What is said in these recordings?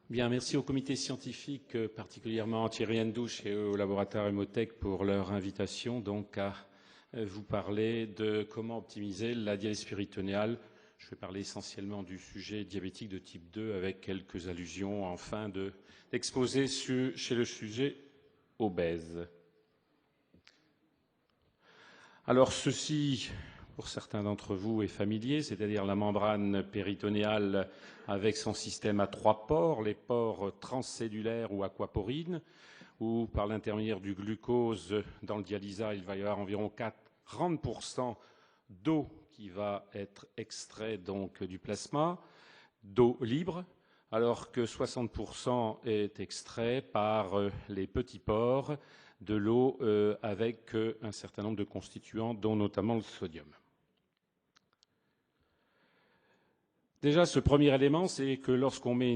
Bien, merci au comité scientifique, particulièrement à Thierry Ndouche et au laboratoire Hémotech pour leur invitation donc à vous parler de comment optimiser la dialyse péritonéale. Je vais parler essentiellement du sujet diabétique de type 2 avec quelques allusions en fin d'exposé chez le sujet obèse. Alors ceci, pour certains d'entre vous, est familier, c'est-à-dire la membrane péritonéale avec son système à 3 pores, les pores transcellulaires ou aquaporines, où par l'intermédiaire du glucose dans le dialysat, il va y avoir environ 40% d'eau qui va être extrait donc du plasma, d'eau libre, alors que 60% est extrait par les petits pores de l'eau avec un certain nombre de constituants, dont notamment le sodium. Déjà, ce premier élément, c'est que lorsqu'on met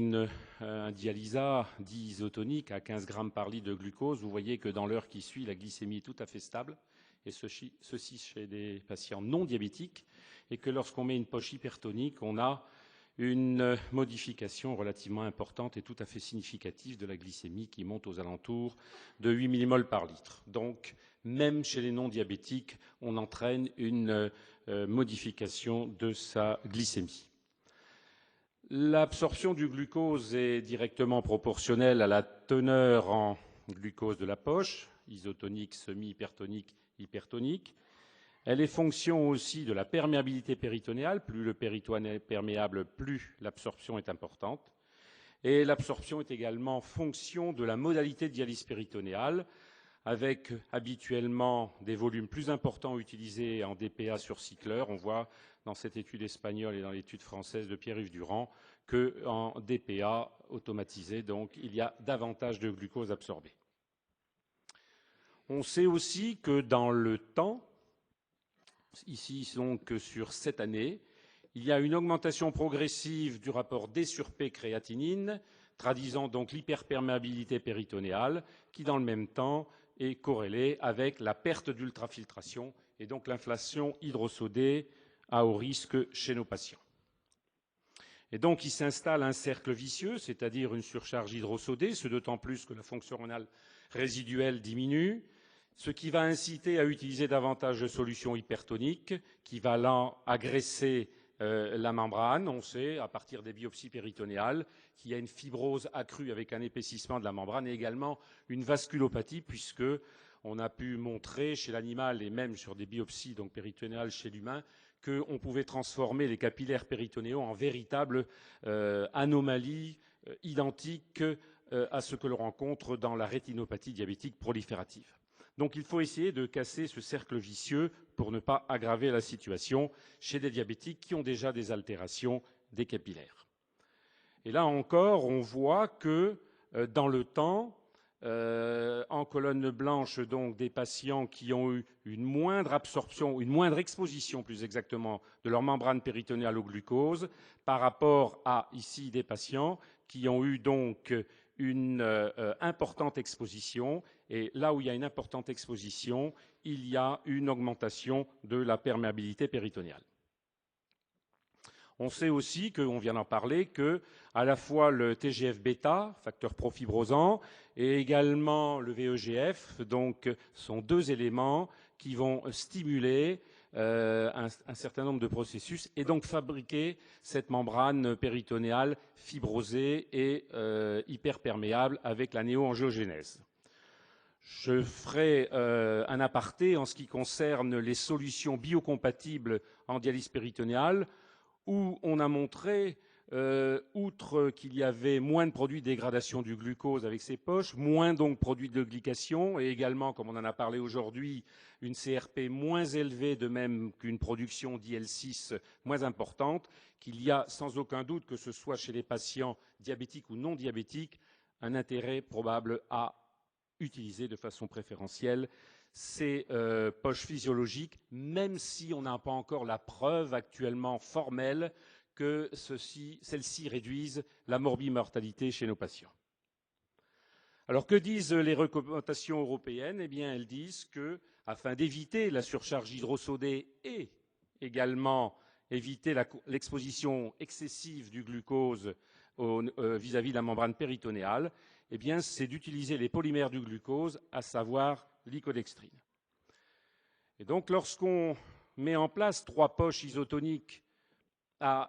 un dialysat dit isotonique à 15 grammes par litre de glucose, vous voyez que dans l'heure qui suit, la glycémie est tout à fait stable, et ceci chez des patients non diabétiques, et que lorsqu'on met une poche hypertonique, on a une modification relativement importante et tout à fait significative de la glycémie qui monte aux alentours de 8 millimoles par litre. Donc, même chez les non-diabétiques, on entraîne une modification de sa glycémie. L'absorption du glucose est directement proportionnelle à la teneur en glucose de la poche, isotonique, semi-hypertonique, hypertonique. Elle est fonction aussi de la perméabilité péritonéale. Plus le péritoine est perméable, plus l'absorption est importante. Et l'absorption est également fonction de la modalité de dialyse péritonéale, avec habituellement des volumes plus importants utilisés en DPA sur cycleur. On voit dans cette étude espagnole et dans l'étude française de Pierre-Yves Durand qu'en DPA automatisé, donc, il y a davantage de glucose absorbé. On sait aussi que dans le temps, ici donc sur 7 années, il y a une augmentation progressive du rapport D sur P créatinine, traduisant donc l'hyperperméabilité péritonéale, qui dans le même temps est corrélée avec la perte d'ultrafiltration et donc l'inflation hydrosodée à haut risque chez nos patients. Et donc il s'installe un cercle vicieux, c'est-à-dire une surcharge hydrosodée, ce d'autant plus que la fonction rénale résiduelle diminue, ce qui va inciter à utiliser davantage de solutions hypertoniques qui va là agresser la membrane. On sait, à partir des biopsies péritonéales, qu'il y a une fibrose accrue avec un épaississement de la membrane et également une vasculopathie, puisque on a pu montrer chez l'animal et même sur des biopsies donc péritonéales chez l'humain qu'on pouvait transformer les capillaires péritonéaux en véritables anomalies identiques à ce que l'on rencontre dans la rétinopathie diabétique proliférative. Donc il faut essayer de casser ce cercle vicieux pour ne pas aggraver la situation chez des diabétiques qui ont déjà des altérations des capillaires. Et là encore, on voit que dans le temps, en colonne blanche, donc des patients qui ont eu une moindre absorption, une moindre exposition plus exactement, de leur membrane péritonéale au glucose, par rapport à ici des patients qui ont eu donc une importante exposition, et là où il y a une importante exposition, il y a une augmentation de la perméabilité péritonéale. On sait aussi, on vient d'en parler, que à la fois le TGF-bêta, facteur profibrosant, et également le VEGF, donc, sont deux éléments qui vont stimuler un certain nombre de processus et donc fabriquer cette membrane péritonéale fibrosée et hyperperméable avec la néoangiogénèse. Je ferai un aparté en ce qui concerne les solutions biocompatibles en dialyse péritonéale, où on a montré, outre qu'il y avait moins de produits de dégradation du glucose avec ces poches, moins donc produits de glycation, et également, comme on en a parlé aujourd'hui, une CRP moins élevée, de même qu'une production d'IL6 moins importante, qu'il y a sans aucun doute, que ce soit chez les patients diabétiques ou non diabétiques, un intérêt probable à utiliser de façon préférentielle ces poches physiologiques, même si on n'a pas encore la preuve actuellement formelle que celles-ci réduisent la morbimortalité chez nos patients. Alors que disent les recommandations européennes? Eh bien, elles disent que, afin d'éviter la surcharge hydrosodée et également éviter l'exposition excessive du glucose vis-à-vis de la membrane péritonéale, eh bien, c'est d'utiliser les polymères du glucose, à savoir l'icodextrine. Et donc, lorsqu'on met en place 3 poches isotoniques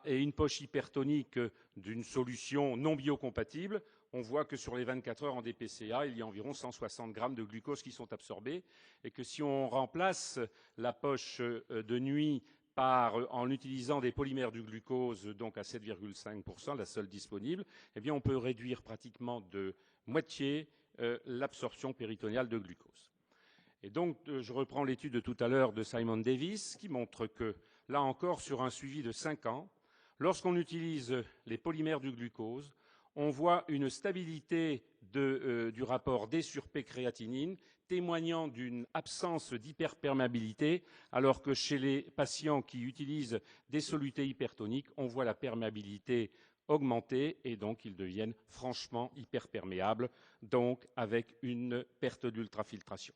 et une poche hypertonique d'une solution non biocompatible, on voit que sur les 24 heures en DPCA, il y a environ 160 grammes de glucose qui sont absorbés, et que si on remplace la poche de nuit en utilisant des polymères du glucose, donc à 7,5%, la seule disponible, eh bien on peut réduire pratiquement de moitié l'absorption péritonéale de glucose. Et donc, je reprends l'étude de tout à l'heure de Simon Davis, qui montre que, là encore, sur un suivi de 5 ans, lorsqu'on utilise les polymères du glucose, on voit une stabilité du rapport D sur P créatinine, témoignant d'une absence d'hyperperméabilité, alors que chez les patients qui utilisent des solutés hypertoniques, on voit la perméabilité augmenter, et donc ils deviennent franchement hyperperméables, donc avec une perte d'ultrafiltration.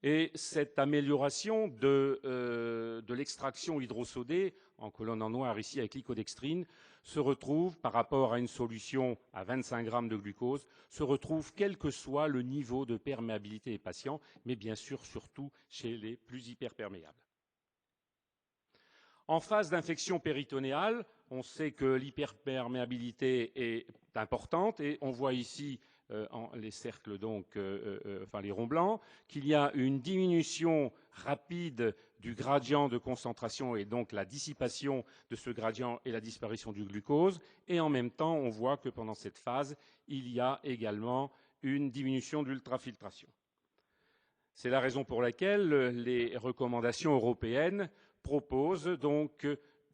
Et cette amélioration de l'extraction hydrosodée, en colonne en noir ici avec l'icodextrine, se retrouve par rapport à une solution à 25 grammes de glucose, se retrouve quel que soit le niveau de perméabilité des patients, mais bien sûr surtout chez les plus hyperperméables. En phase d'infection péritonéale, on sait que l'hyperperméabilité est importante, et on voit ici les cercles, donc, enfin les ronds blancs, qu'il y a une diminution rapide du gradient de concentration, et donc la dissipation de ce gradient et la disparition du glucose, et en même temps, on voit que pendant cette phase, il y a également une diminution de l'ultrafiltration. C'est la raison pour laquelle les recommandations européennes proposent donc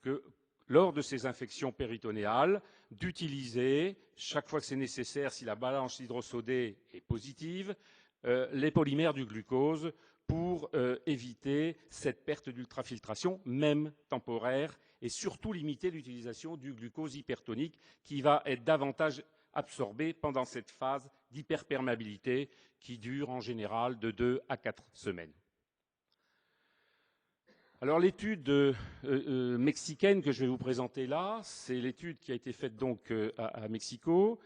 que lors de ces infections péritonéales, d'utiliser, chaque fois que c'est nécessaire, si la balance hydrosodée est positive, les polymères du glucose pour éviter cette perte d'ultrafiltration, même temporaire, et surtout limiter l'utilisation du glucose hypertonique qui va être davantage absorbé pendant cette phase d'hyperperméabilité qui dure en général de 2 à 4 semaines. Alors l'étude mexicaine que je vais vous présenter là, c'est l'étude qui a été faite donc à Mexico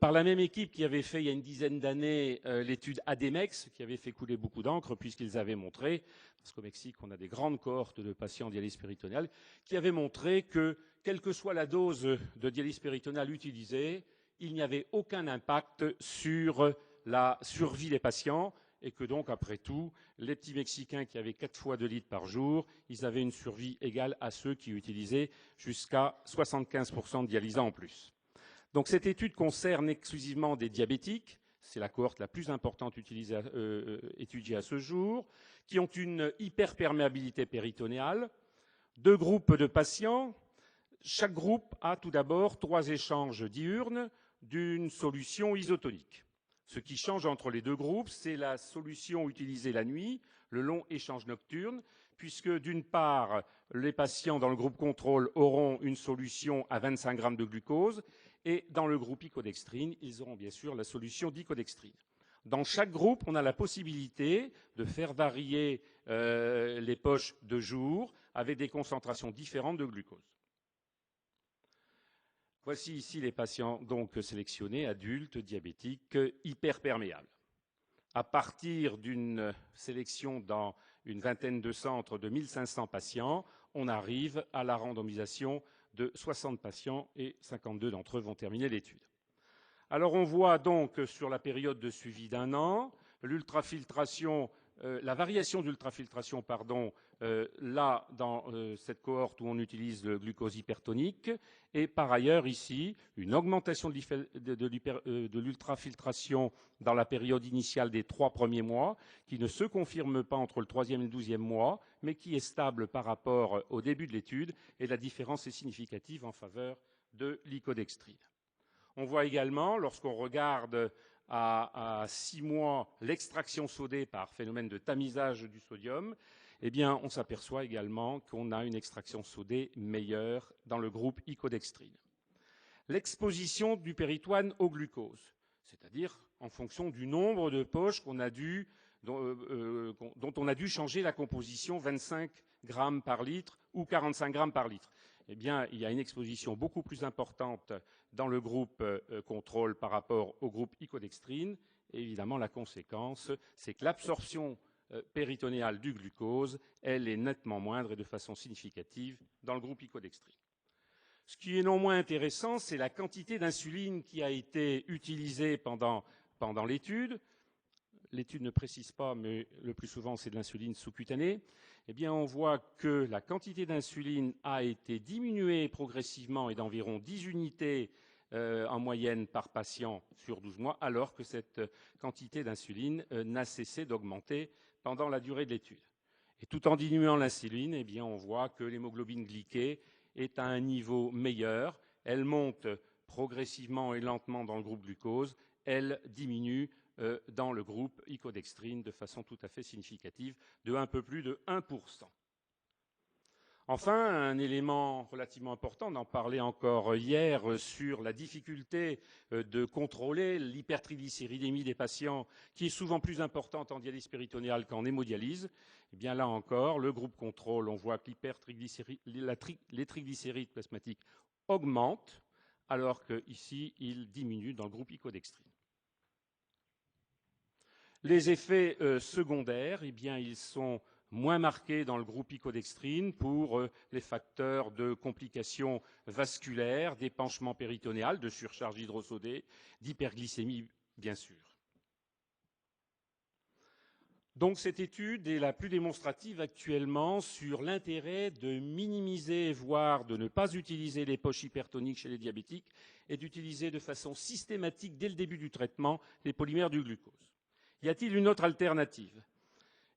par la même équipe qui avait fait il y a une dizaine d'années l'étude ADEMEX, qui avait fait couler beaucoup d'encre puisqu'ils avaient montré, parce qu'au Mexique on a des grandes cohortes de patients en dialyse péritonéale, qui avaient montré que quelle que soit la dose de dialyse péritonéale utilisée, il n'y avait aucun impact sur la survie des patients, et que donc, après tout, les petits Mexicains qui avaient 4 fois 2 litres par jour, ils avaient une survie égale à ceux qui utilisaient jusqu'à 75% de dialysats en plus. Donc cette étude concerne exclusivement des diabétiques, c'est la cohorte la plus importante étudiée à ce jour, qui ont une hyperperméabilité péritonéale, 2 groupes de patients. Chaque groupe a tout d'abord 3 échanges diurnes d'une solution isotonique. Ce qui change entre les 2 groupes, c'est la solution utilisée la nuit, le long échange nocturne, puisque d'une part, les patients dans le groupe contrôle auront une solution à 25 grammes de glucose, et dans le groupe icodextrine, ils auront bien sûr la solution d'icodextrine. Dans chaque groupe, on a la possibilité de faire varier les poches de jour avec des concentrations différentes de glucose. Voici ici les patients donc sélectionnés, adultes, diabétiques, hyperperméables. À partir d'une sélection dans une vingtaine de centres de 1500 patients, on arrive à la randomisation de 60 patients et 52 d'entre eux vont terminer l'étude. Alors on voit donc sur la période de suivi d'1 an, l'ultrafiltration, la variation d'ultrafiltration, là dans cette cohorte où on utilise le glucose hypertonique, et par ailleurs ici une augmentation de l'ultrafiltration dans la période initiale des 3 premiers mois, qui ne se confirme pas entre le 3e et le 12e mois, mais qui est stable par rapport au début de l'étude, et la différence est significative en faveur de l'icodextrine. On voit également, lorsqu'on regarde à 6 mois l'extraction sodée par phénomène de tamisage du sodium, eh bien, on s'aperçoit également qu'on a une extraction sodée meilleure dans le groupe icodextrine. L'exposition du péritoine au glucose, c'est-à-dire en fonction du nombre de poches dont on a dû changer la composition 25 grammes par litre ou 45 grammes par litre. eh bien, il y a une exposition beaucoup plus importante dans le groupe contrôle par rapport au groupe icodextrine. Et évidemment, la conséquence, c'est que l'absorption péritonéale du glucose, elle est nettement moindre et de façon significative dans le groupe icodextrine. Ce qui est non moins intéressant, c'est la quantité d'insuline qui a été utilisée pendant l'étude. L'étude ne précise pas, mais le plus souvent c'est de l'insuline sous-cutanée. Eh bien, on voit que la quantité d'insuline a été diminuée progressivement et d'environ 10 unités en moyenne par patient sur 12 mois, alors que cette quantité d'insuline n'a cessé d'augmenter pendant la durée de l'étude. Et tout en diminuant l'insuline, eh bien, on voit que l'hémoglobine glyquée est à un niveau meilleur. Elle monte progressivement et lentement dans le groupe glucose. Elle diminue dans le groupe icodextrine de façon tout à fait significative, de un peu plus de 1%. Enfin, un élément relativement important, on en parlait encore hier sur la difficulté de contrôler l'hypertriglycéridémie des patients, qui est souvent plus importante en dialyse péritonéale qu'en hémodialyse. Eh bien là encore, le groupe contrôle, on voit que les triglycérides plasmatiques augmentent, alors qu'ici, ils diminuent dans le groupe icodextrine. Les effets secondaires, eh bien, ils sont moins marqués dans le groupe icodextrine pour les facteurs de complications vasculaires, d'épanchement péritonéal, de surcharge hydrosodée, d'hyperglycémie, bien sûr. Donc cette étude est la plus démonstrative actuellement sur l'intérêt de minimiser, voire de ne pas utiliser les poches hypertoniques chez les diabétiques et d'utiliser de façon systématique, dès le début du traitement, les polymères du glucose. Y a-t-il une autre alternative ?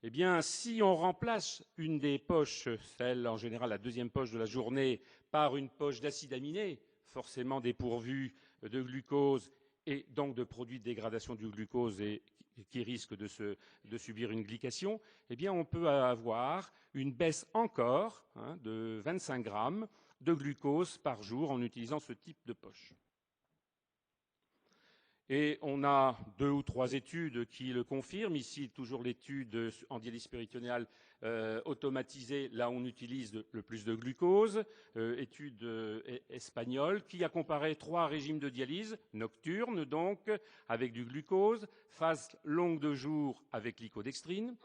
Eh bien, si on remplace une des poches, celle en général la deuxième poche de la journée, par une poche d'acides aminés, forcément dépourvue de glucose et donc de produits de dégradation du glucose et qui risquent de subir une glycation, eh bien, on peut avoir une baisse encore de 25 grammes de glucose par jour en utilisant ce type de poche. Et on a 2 ou 3 études qui le confirment. Ici, toujours l'étude en dialyse péritonéale automatisée, là où on utilise le plus de glucose, étude espagnole, qui a comparé 3 régimes de dialyse, nocturne donc, avec du glucose, phase longue de jour avec l'icodextrine.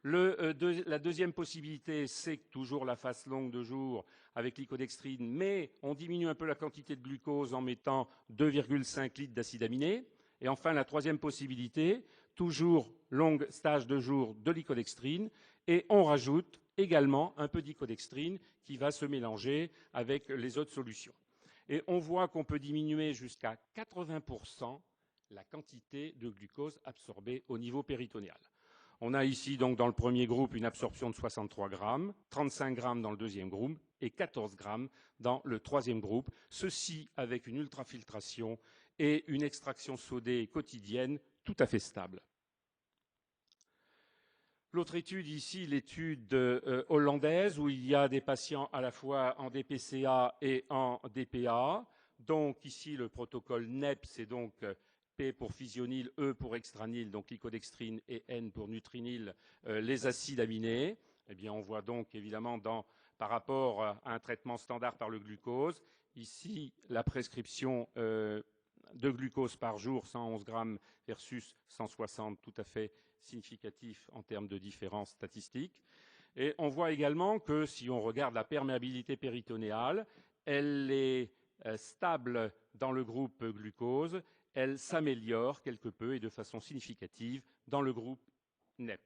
La deuxième possibilité, c'est toujours la phase longue de jour avec l'icodextrine, mais on diminue un peu la quantité de glucose en mettant 2,5 litres d'acide aminé. Et enfin, la troisième possibilité, toujours longue stage de jour de l'icodextrine, et on rajoute également un peu d'icodextrine qui va se mélanger avec les autres solutions. Et on voit qu'on peut diminuer jusqu'à 80% la quantité de glucose absorbée au niveau péritonéal. On a ici donc dans le premier groupe une absorption de 63 grammes, 35 grammes dans le deuxième groupe et 14 grammes dans le troisième groupe, ceci avec une ultrafiltration et une extraction sodée quotidienne tout à fait stable. L'autre étude ici, l'étude hollandaise, où il y a des patients à la fois en DPCA et en DPA. Donc ici, le protocole NEP, c'est donc P pour physionil, E pour extranil, donc l'icodextrine, et N pour nutrinil, les acides aminés. Eh bien, on voit donc évidemment par rapport à un traitement standard par le glucose, ici la prescription de glucose par jour, 111 grammes versus 160, tout à fait significatif en termes de différence statistique. Et on voit également que si on regarde la perméabilité péritonéale, elle est stable dans le groupe glucose, elle s'améliore quelque peu et de façon significative dans le groupe NEP.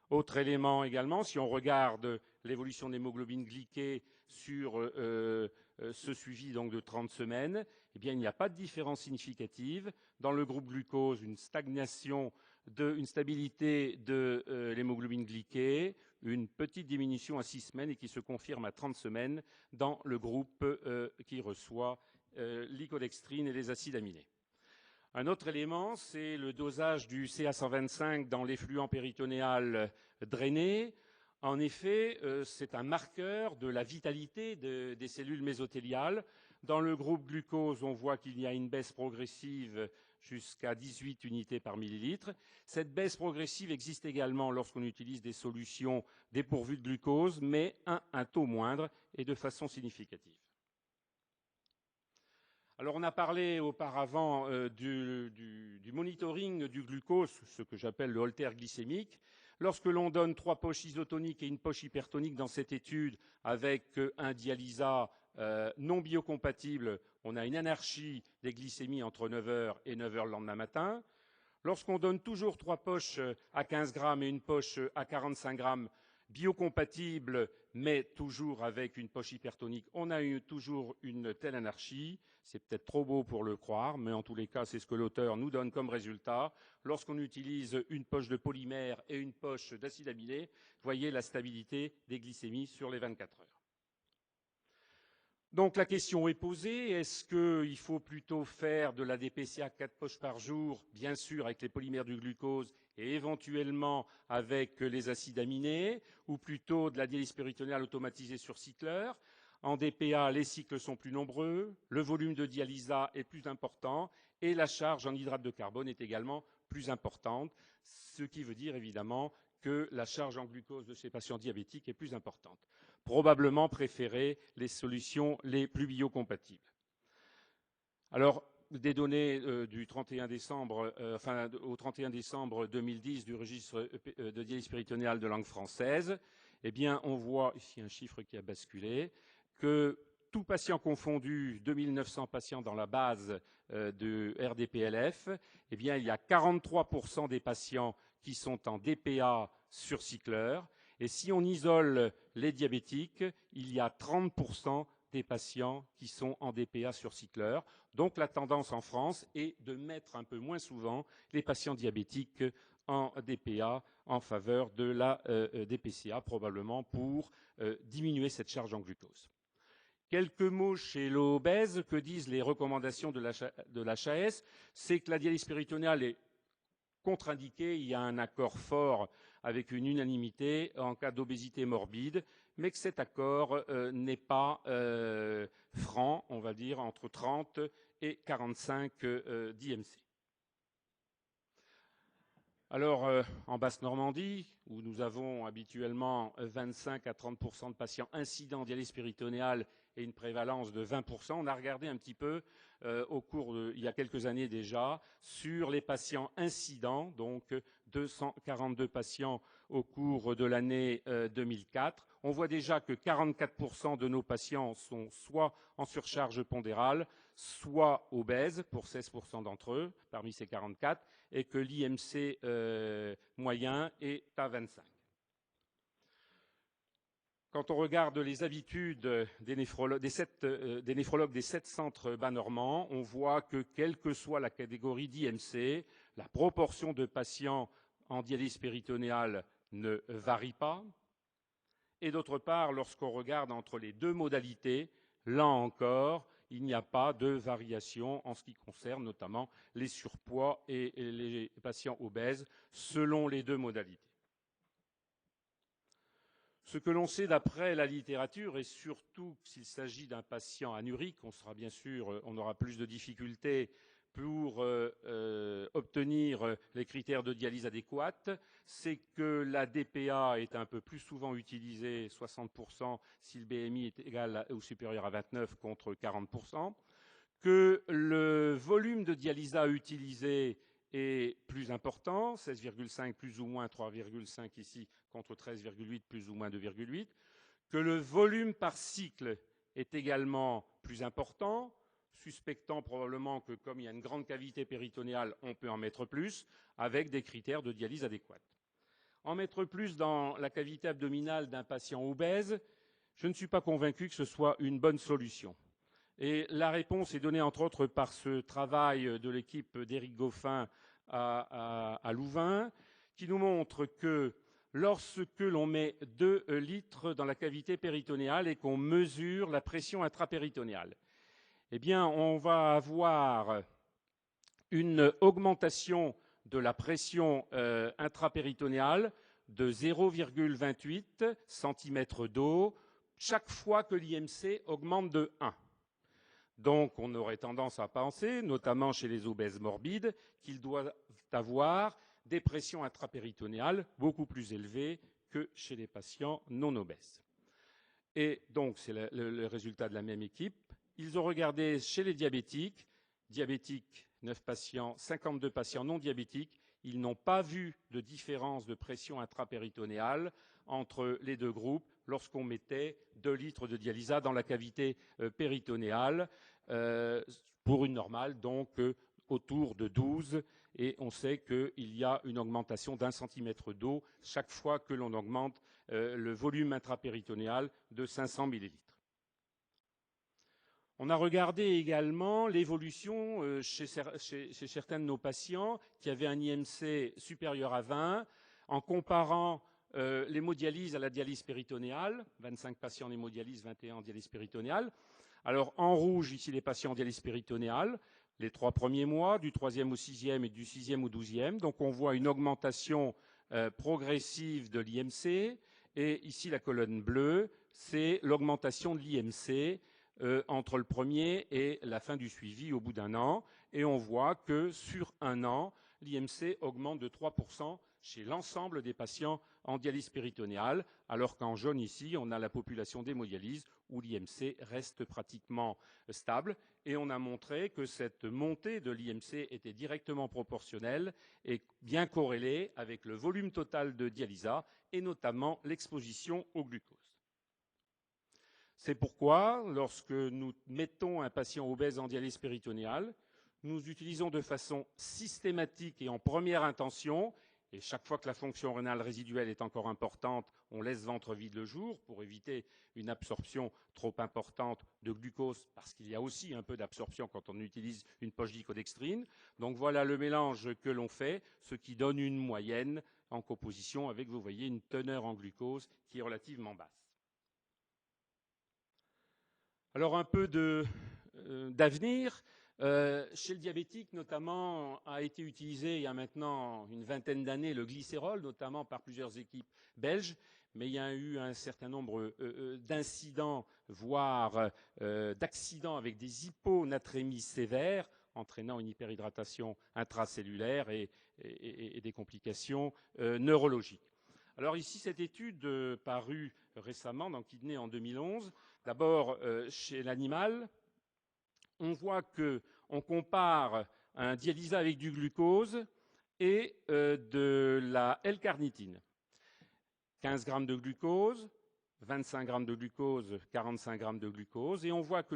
Autre élément également, si on regarde l'évolution de l'hémoglobine glyquée sur ce suivi donc de 30 semaines, eh bien, il n'y a pas de différence significative. Dans le groupe glucose, une stabilité de l'hémoglobine glyquée, une petite diminution à 6 semaines et qui se confirme à 30 semaines dans le groupe qui reçoit l'icodextrine et les acides aminés. Un autre élément, c'est le dosage du CA125 dans l'effluent péritonéal drainé. En effet, c'est un marqueur de la vitalité des cellules mésothéliales. Dans le groupe glucose, on voit qu'il y a une baisse progressive jusqu'à 18 unités par millilitre. Cette baisse progressive existe également lorsqu'on utilise des solutions dépourvues de glucose, mais à un taux moindre et de façon significative. Alors, on a parlé auparavant du monitoring du glucose, ce que j'appelle le holter glycémique. Lorsque l'on donne 3 poches isotoniques et une poche hypertonique dans cette étude avec un dialysat non biocompatible, on a une anarchie des glycémies entre 9 h et 9 h le lendemain matin. Lorsqu'on donne toujours 3 poches à 15 grammes et une poche à 45 grammes, biocompatibles, mais toujours avec une poche hypertonique, on a toujours une telle anarchie. C'est peut-être trop beau pour le croire, mais en tous les cas, c'est ce que l'auteur nous donne comme résultat. Lorsqu'on utilise une poche de polymère et une poche d'acide aminé, voyez la stabilité des glycémies sur les 24 heures. Donc la question est posée, est-ce qu'il faut plutôt faire de la DPCA 4 poches par jour, bien sûr avec les polymères du glucose et éventuellement avec les acides aminés, ou plutôt de la dialyse péritonéale automatisée sur cycleur? En DPA, les cycles sont plus nombreux, le volume de dialysat est plus important et la charge en hydrate de carbone est également plus importante, ce qui veut dire évidemment que la charge en glucose de ces patients diabétiques est plus importante. Probablement préférer les solutions les plus biocompatibles. Alors, des données du 31 décembre, au 31 décembre 2010 du registre de dialyse péritonéale de langue française, eh bien, on voit ici un chiffre qui a basculé, que tout patient confondu, 2900 patients dans la base de RDPLF, eh bien, il y a 43% des patients qui sont en DPA sur cycleur. Et si on isole les diabétiques, il y a 30% des patients qui sont en DPA sur cycleur. Donc la tendance en France est de mettre un peu moins souvent les patients diabétiques en DPA en faveur de la DPCA, probablement pour diminuer cette charge en glucose. Quelques mots chez l'obèse. Que disent les recommandations de l'HAS? C'est que la dialyse péritonéale est contre-indiquée. Il y a un accord fort avec une unanimité en cas d'obésité morbide, mais que cet accord n'est pas franc, on va dire, entre 30 et 45 d'IMC. Alors, en Basse-Normandie, où nous avons habituellement 25 à 30% de patients incidents dialyse péritonéale et une prévalence de 20%, on a regardé un petit peu il y a quelques années déjà, sur les patients incidents, donc 242 patients au cours de l'année 2004. On voit déjà que 44% de nos patients sont soit en surcharge pondérale, soit obèses, pour 16% d'entre eux, parmi ces 44, et que l'IMC moyen est à 25. Quand on regarde les habitudes des néphrologues des 7 centres bas-normands, on voit que, quelle que soit la catégorie d'IMC, la proportion de patients en dialyse péritonéale ne varie pas. Et d'autre part, lorsqu'on regarde entre les deux modalités, là encore, il n'y a pas de variation en ce qui concerne notamment les surpoids et les patients obèses selon les deux modalités. Ce que l'on sait d'après la littérature, et surtout s'il s'agit d'un patient anurique, on aura plus de difficultés pour obtenir les critères de dialyse adéquates, c'est que la DPA est un peu plus souvent utilisée, 60% si le BMI est égal ou supérieur à 29 contre 40%, que le volume de dialysat utilisé est plus important, 16,5 plus ou moins 3,5 ici contre 13,8 plus ou moins 2,8, que le volume par cycle est également plus important, suspectant probablement que comme il y a une grande cavité péritonéale, on peut en mettre plus, avec des critères de dialyse adéquats. En mettre plus dans la cavité abdominale d'un patient obèse, je ne suis pas convaincu que ce soit une bonne solution. Et la réponse est donnée entre autres par ce travail de l'équipe d'Éric Goffin à Louvain, qui nous montre que lorsque l'on met 2 litres dans la cavité péritonéale et qu'on mesure la pression intrapéritonéale, eh bien, on va avoir une augmentation de la pression intrapéritonéale de 0,28 cm d'eau chaque fois que l'IMC augmente de 1. Donc, on aurait tendance à penser, notamment chez les obèses morbides, qu'ils doivent avoir des pressions intrapéritonéales beaucoup plus élevées que chez les patients non obèses. Et donc, c'est le résultat de la même équipe. Ils ont regardé chez les diabétiques, 9 patients, 52 patients non diabétiques. Ils n'ont pas vu de différence de pression intrapéritonéale entre les deux groupes lorsqu'on mettait 2 litres de dialysa dans la cavité péritonéale pour une normale, donc autour de 12. Et on sait qu'il y a une augmentation d'1 centimètre d'eau chaque fois que l'on augmente le volume intrapéritonéal de 500 millilitres. On a regardé également l'évolution chez certains de nos patients qui avaient un IMC supérieur à 20 en comparant l'hémodialyse à la dialyse péritonéale, 25 patients en hémodialyse, 21 en dialyse péritonéale. Alors en rouge, ici les patients en dialyse péritonéale, les 3 premiers mois, du 3e au 6e et du 6e au 12e. Donc on voit une augmentation progressive de l'IMC. Et ici la colonne bleue, c'est l'augmentation de l'IMC entre le premier et la fin du suivi au bout d'un an. Et on voit que sur un an, l'IMC augmente de 3% chez l'ensemble des patients en dialyse péritonéale, alors qu'en jaune ici, on a la population d'hémodialyse où l'IMC reste pratiquement stable. Et on a montré que cette montée de l'IMC était directement proportionnelle et bien corrélée avec le volume total de dialysa et notamment l'exposition au glucose. C'est pourquoi, lorsque nous mettons un patient obèse en dialyse péritonéale, nous utilisons de façon systématique et en première intention, et chaque fois que la fonction rénale résiduelle est encore importante, on laisse ventre vide le jour pour éviter une absorption trop importante de glucose, parce qu'il y a aussi un peu d'absorption quand on utilise une poche dicodextrine. Donc voilà le mélange que l'on fait, ce qui donne une moyenne en composition avec, vous voyez, une teneur en glucose qui est relativement basse. Alors un peu d'avenir. Chez le diabétique, notamment, a été utilisé il y a maintenant une vingtaine d'années le glycérol, notamment par plusieurs équipes belges, mais il y a eu un certain nombre d'incidents, voire d'accidents avec des hyponatrémies sévères, entraînant une hyperhydratation intracellulaire et des complications neurologiques. Alors ici, cette étude parue récemment dans Kidney en 2011, d'abord chez l'animal, on voit qu'on compare un dialysa avec du glucose et de la L-carnitine. 15 grammes de glucose, 25 grammes de glucose, 45 grammes de glucose, et on voit que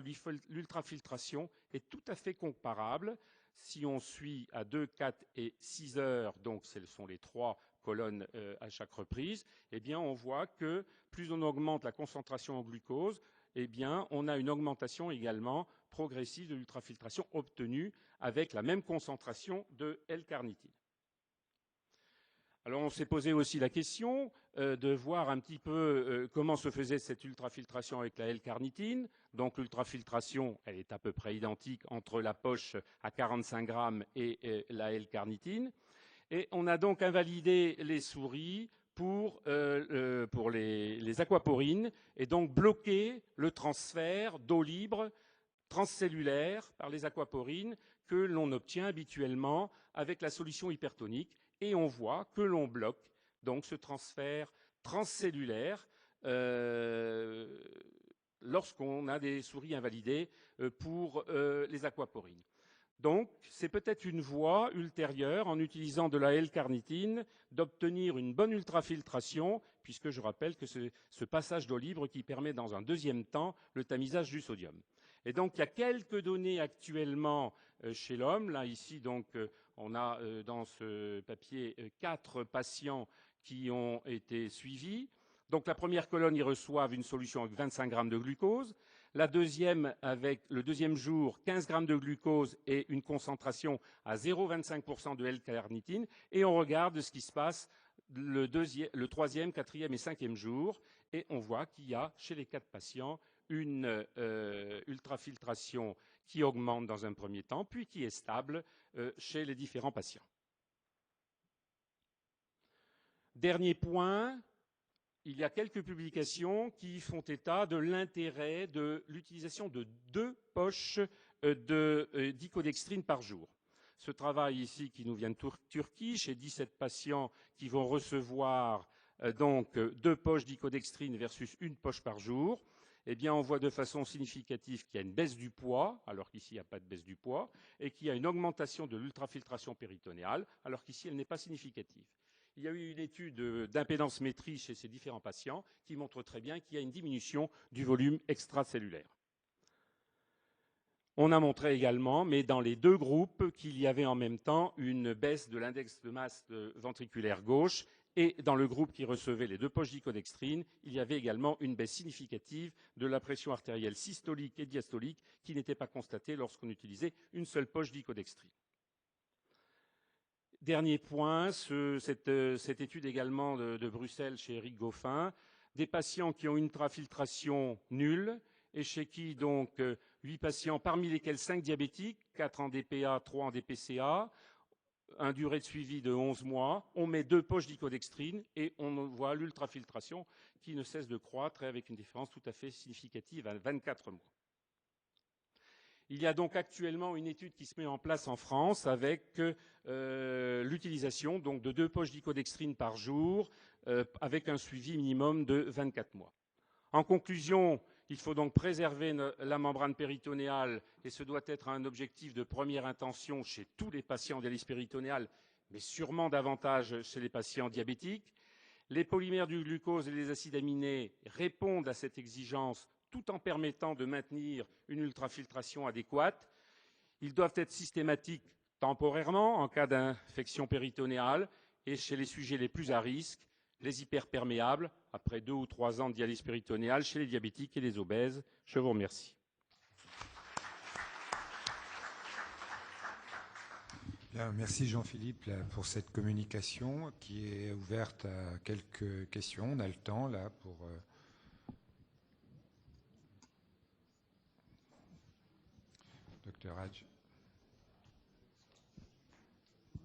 l'ultrafiltration est tout à fait comparable si on suit à 2, 4 et 6 heures, donc ce sont les 3 colonnes à chaque reprise, eh bien on voit que plus on augmente la concentration en glucose, eh bien on a une augmentation également progressive de l'ultrafiltration obtenue avec la même concentration de L-carnitine. Alors on s'est posé aussi la question de voir un petit peu comment se faisait cette ultrafiltration avec la L-carnitine. Donc l'ultrafiltration, elle est à peu près identique entre la poche à 45 grammes et la L-carnitine. Et on a donc invalidé les souris pour les aquaporines et donc bloqué le transfert d'eau libre transcellulaire par les aquaporines que l'on obtient habituellement avec la solution hypertonique. Et on voit que l'on bloque donc ce transfert transcellulaire lorsqu'on a des souris invalidées pour les aquaporines. Donc, c'est peut-être une voie ultérieure, en utilisant de la L-carnitine, d'obtenir une bonne ultrafiltration, puisque je rappelle que c'est ce passage d'eau libre qui permet dans un deuxième temps le tamisage du sodium. Et donc, il y a quelques données actuellement chez l'homme. Là, ici, donc, on a dans ce papier 4 patients qui ont été suivis. Donc, la première colonne, ils reçoivent une solution avec 25 grammes de glucose. La deuxième, avec le deuxième jour, 15 grammes de glucose et une concentration à 0,25% de L-carnitine. Et on regarde ce qui se passe le troisième, quatrième et cinquième jour. Et on voit qu'il y a, chez les 4 patients, une ultrafiltration qui augmente dans un premier temps, puis qui est stable chez les différents patients. Dernier point, il y a quelques publications qui font état de l'intérêt de l'utilisation de 2 poches d'icodextrine par jour. Ce travail ici, qui nous vient de Turquie, chez 17 patients qui vont recevoir donc 2 poches d'icodextrine versus 1 poche par jour, eh bien, on voit de façon significative qu'il y a une baisse du poids, alors qu'ici, il n'y a pas de baisse du poids, et qu'il y a une augmentation de l'ultrafiltration péritonéale, alors qu'ici, elle n'est pas significative. Il y a eu une étude d'impédance-métrie chez ces différents patients qui montre très bien qu'il y a une diminution du volume extracellulaire. On a montré également, mais dans les 2 groupes, qu'il y avait en même temps une baisse de l'index de masse ventriculaire gauche, et dans le groupe qui recevait les 2 poches d'icodextrine, il y avait également une baisse significative de la pression artérielle systolique et diastolique qui n'était pas constatée lorsqu'on utilisait une seule poche d'icodextrine. Dernier point, cette étude également de Bruxelles chez Eric Goffin, des patients qui ont une ultrafiltration nulle, et chez qui donc 8 patients, parmi lesquels 5 diabétiques, 4 en DPA, 3 en DPCA, une durée de suivi de 11 mois, on met 2 poches d'icodextrine et on voit l'ultrafiltration qui ne cesse de croître et avec une différence tout à fait significative à 24 mois. Il y a donc actuellement une étude qui se met en place en France avec l'utilisation donc de 2 poches d'icodextrine par jour avec un suivi minimum de 24 mois. En conclusion, il faut donc préserver la membrane péritonéale et ce doit être un objectif de première intention chez tous les patients dialyse péritonéale, mais sûrement davantage chez les patients diabétiques. Les polymères du glucose et les acides aminés répondent à cette exigence tout en permettant de maintenir une ultrafiltration adéquate. Ils doivent être systématiques temporairement en cas d'infection péritonéale et chez les sujets les plus à risque, les hyperperméables, après 2 ou 3 ans de dialyse péritonéale, chez les diabétiques et les obèses. Je vous remercie. Bien, merci Jean-Philippe pour cette communication qui est ouverte à quelques questions. On a le temps là pour... Dr Hadj.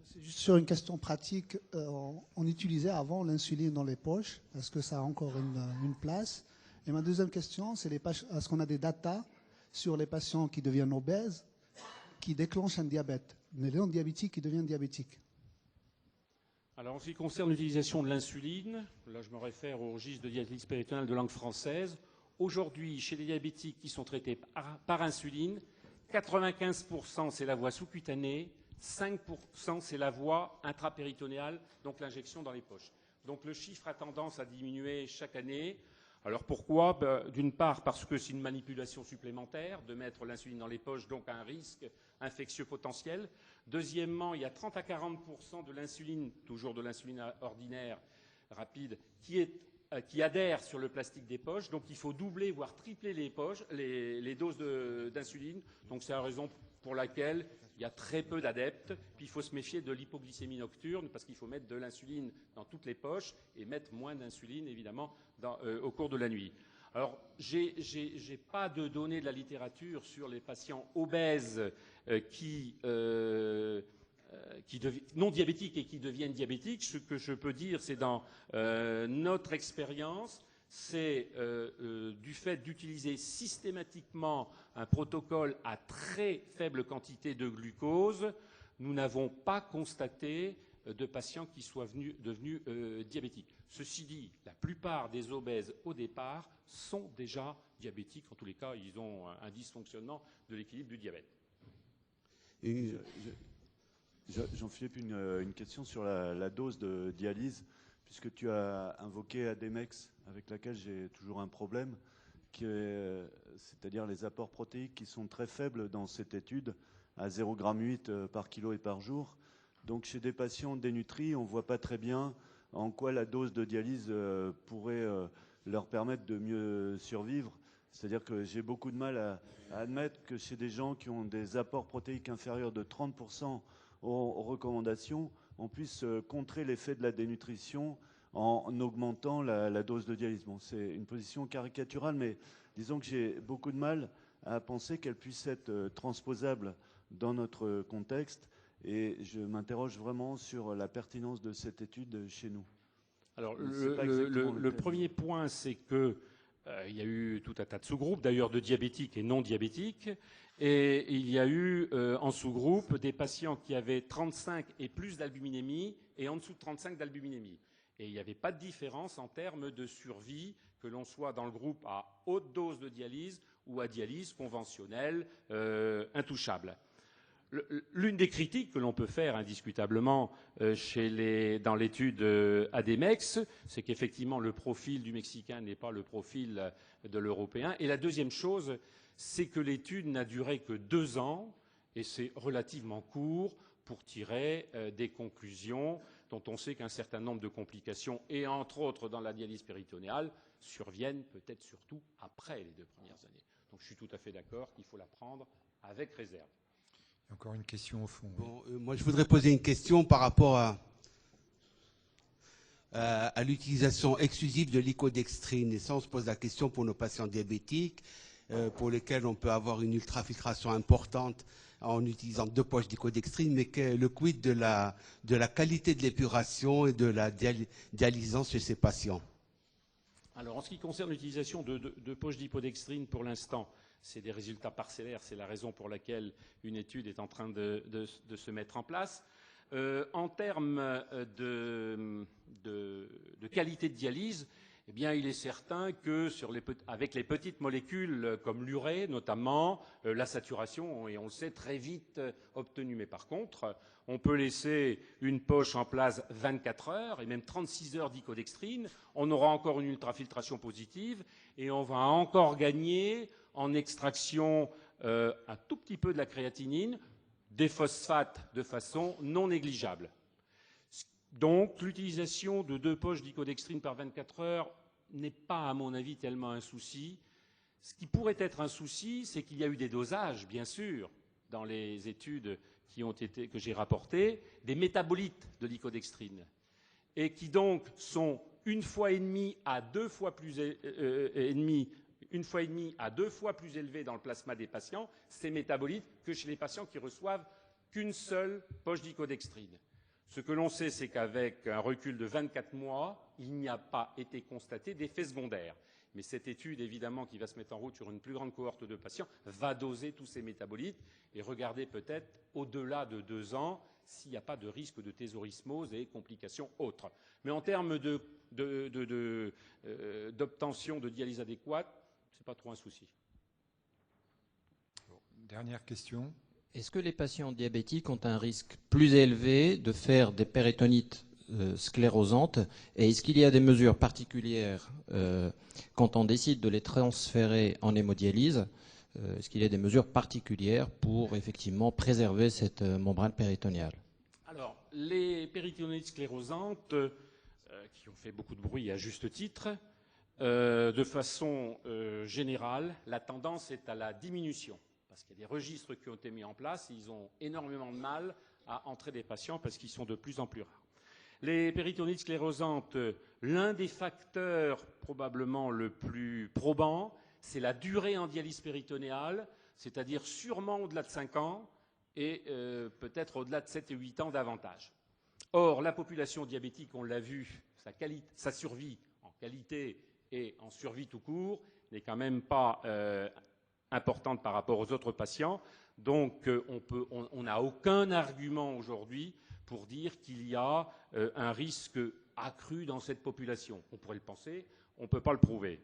C'est juste sur une question pratique. On utilisait avant l'insuline dans les poches. Est-ce que ça a encore une place? Et ma deuxième question, c'est est-ce qu'on a des datas sur les patients qui deviennent obèses, qui déclenchent un diabète, mais non diabétique qui devient diabétique? Alors, en ce qui concerne l'utilisation de l'insuline, là je me réfère au registre de dialyse péritonéale de langue française. Aujourd'hui, chez les diabétiques qui sont traités par insuline, 95% c'est la voie sous-cutanée, 5% c'est la voie intrapéritonéale, donc l'injection dans les poches. Donc le chiffre a tendance à diminuer chaque année. Alors pourquoi? D'une part parce que c'est une manipulation supplémentaire de mettre l'insuline dans les poches, donc un risque infectieux potentiel. Deuxièmement, il y a 30 à 40% de l'insuline, toujours de l'insuline ordinaire rapide, qui adhère sur le plastique des poches. Donc il faut doubler, voire tripler les doses d'insuline. Donc c'est la raison pour laquelle il y a très peu d'adeptes. Puis il faut se méfier de l'hypoglycémie nocturne parce qu'il faut mettre de l'insuline dans toutes les poches et mettre moins d'insuline, évidemment, au cours de la nuit. Alors, j'ai pas de données de la littérature sur les patients obèses non diabétiques et qui deviennent diabétiques. Ce que je peux dire, c'est dans notre expérience, c'est du fait d'utiliser systématiquement un protocole à très faible quantité de glucose, nous n'avons pas constaté de patients qui soient devenus diabétiques. Ceci dit, la plupart des obèses au départ sont déjà diabétiques. En tous les cas, ils ont un dysfonctionnement de l'équilibre du diabète. Et Jean-Philippe, une question sur la dose de dialyse, puisque tu as invoqué Ademex, avec laquelle j'ai toujours un problème, c'est-à-dire les apports protéiques qui sont très faibles dans cette étude, à 0,8 g par kilo et par jour. Donc chez des patients dénutris, on ne voit pas très bien en quoi la dose de dialyse pourrait leur permettre de mieux survivre. C'est-à-dire que j'ai beaucoup de mal à admettre que chez des gens qui ont des apports protéiques inférieurs de 30% aux recommandations, on puisse contrer l'effet de la dénutrition en augmentant la dose de dialyse. Bon, c'est une position caricaturale, mais disons que j'ai beaucoup de mal à penser qu'elle puisse être transposable dans notre contexte. Et je m'interroge vraiment sur la pertinence de cette étude chez nous. Alors, Je sais pas exactement le lequel. premier point, c'est que il y a eu tout un tas de sous-groupes, d'ailleurs de diabétiques et non diabétiques, et il y a eu en sous-groupe des patients qui avaient 35 et plus d'albuminémie et en dessous de 35 d'albuminémie. Et il n'y avait pas de différence en termes de survie, que l'on soit dans le groupe à haute dose de dialyse ou à dialyse conventionnelle intouchable. L'une des critiques que l'on peut faire indiscutablement dans l'étude ADMEX, c'est qu'effectivement le profil du Mexicain n'est pas le profil de l'Européen. Et la deuxième chose, c'est que l'étude n'a duré que 2 ans, et c'est relativement court pour tirer des conclusions dont on sait qu'un certain nombre de complications, et entre autres dans la dialyse péritonéale, surviennent peut-être surtout après les 2 premières années. Donc je suis tout à fait d'accord qu'il faut la prendre avec réserve. Encore une question au fond. Bon, moi, je voudrais poser une question par rapport à l'utilisation exclusive de l'icodextrine. Et ça, on se pose la question pour nos patients diabétiques, pour lesquels on peut avoir une ultrafiltration importante en utilisant 2 poches d'icodextrine, mais le quid de la qualité de l'épuration et de la dialysance chez ces patients? Alors, en ce qui concerne l'utilisation de poches d'hypodextrine, pour l'instant, c'est des résultats parcellaires. C'est la raison pour laquelle une étude est en train de se mettre en place. En termes de qualité de dialyse, eh bien, il est certain que avec les petites molécules comme l'urée, notamment, la saturation est, on le sait, très vite obtenue. Mais par contre, on peut laisser une poche en place 24 heures et même 36 heures d'icodextrine. On aura encore une ultrafiltration positive et on va encore gagner en extraction un tout petit peu de la créatinine, des phosphates de façon non négligeable. Donc, l'utilisation de 2 poches d'icodextrine par 24 heures n'est pas, à mon avis, tellement un souci. Ce qui pourrait être un souci, c'est qu'il y a eu des dosages, bien sûr, dans les études que j'ai rapportées, des métabolites de l'icodextrine, et qui donc sont 1,5 fois à 2 fois plus élevés dans le plasma des patients, ces métabolites, que chez les patients qui reçoivent qu'une seule poche d'icodextrine. Ce que l'on sait, c'est qu'avec un recul de 24 mois, il n'y a pas été constaté d'effets secondaires. Mais cette étude, évidemment, qui va se mettre en route sur une plus grande cohorte de patients, va doser tous ces métabolites et regarder peut-être au-delà de 2 ans s'il n'y a pas de risque de thésaurismose et complications autres. Mais en termes d'obtention de dialyse adéquate, ce n'est pas trop un souci. Dernière question. Est-ce que les patients diabétiques ont un risque plus élevé de faire des péritonites sclérosantes, et est-ce qu'il y a des mesures particulières quand on décide de les transférer en hémodialyse? Est-ce qu'il y a des mesures particulières pour effectivement préserver cette membrane péritoniale? Alors, les péritonites sclérosantes, qui ont fait beaucoup de bruit à juste titre, de façon générale, la tendance est à la diminution. Parce qu'il y a des registres qui ont été mis en place, et ils ont énormément de mal à entrer des patients parce qu'ils sont de plus en plus rares. Les péritonites sclérosantes, l'un des facteurs probablement le plus probant, c'est la durée en dialyse péritonéale, c'est-à-dire sûrement au-delà de 5 ans et peut-être au-delà de 7 et 8 ans davantage. Or, la population diabétique, on l'a vu, sa survie en qualité et en survie tout court n'est quand même pas importante par rapport aux autres patients. Donc, on n'a aucun argument aujourd'hui pour dire qu'il y a un risque accru dans cette population. On pourrait le penser, on ne peut pas le prouver.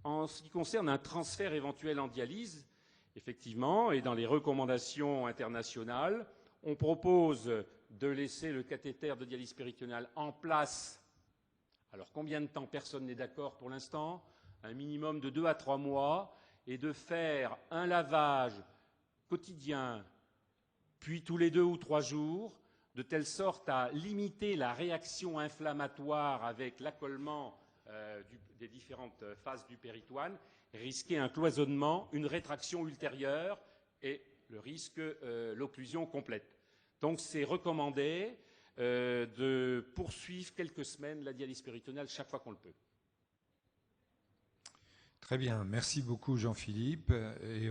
En ce qui concerne un transfert éventuel en dialyse, effectivement, et dans les recommandations internationales, on propose de laisser le cathéter de dialyse péritonéale en place. Alors, combien de temps? Personne n'est d'accord pour l'instant. Un minimum de 2 à 3 mois, et de faire un lavage quotidien, puis tous les 2 ou 3 jours, de telle sorte à limiter la réaction inflammatoire avec l'accollement des différentes phases du péritoine, risquer un cloisonnement, une rétraction ultérieure et le risque l'occlusion complète. Donc c'est recommandé de poursuivre quelques semaines la dialyse péritonéale chaque fois qu'on le peut. Très bien, merci beaucoup Jean-Philippe. Et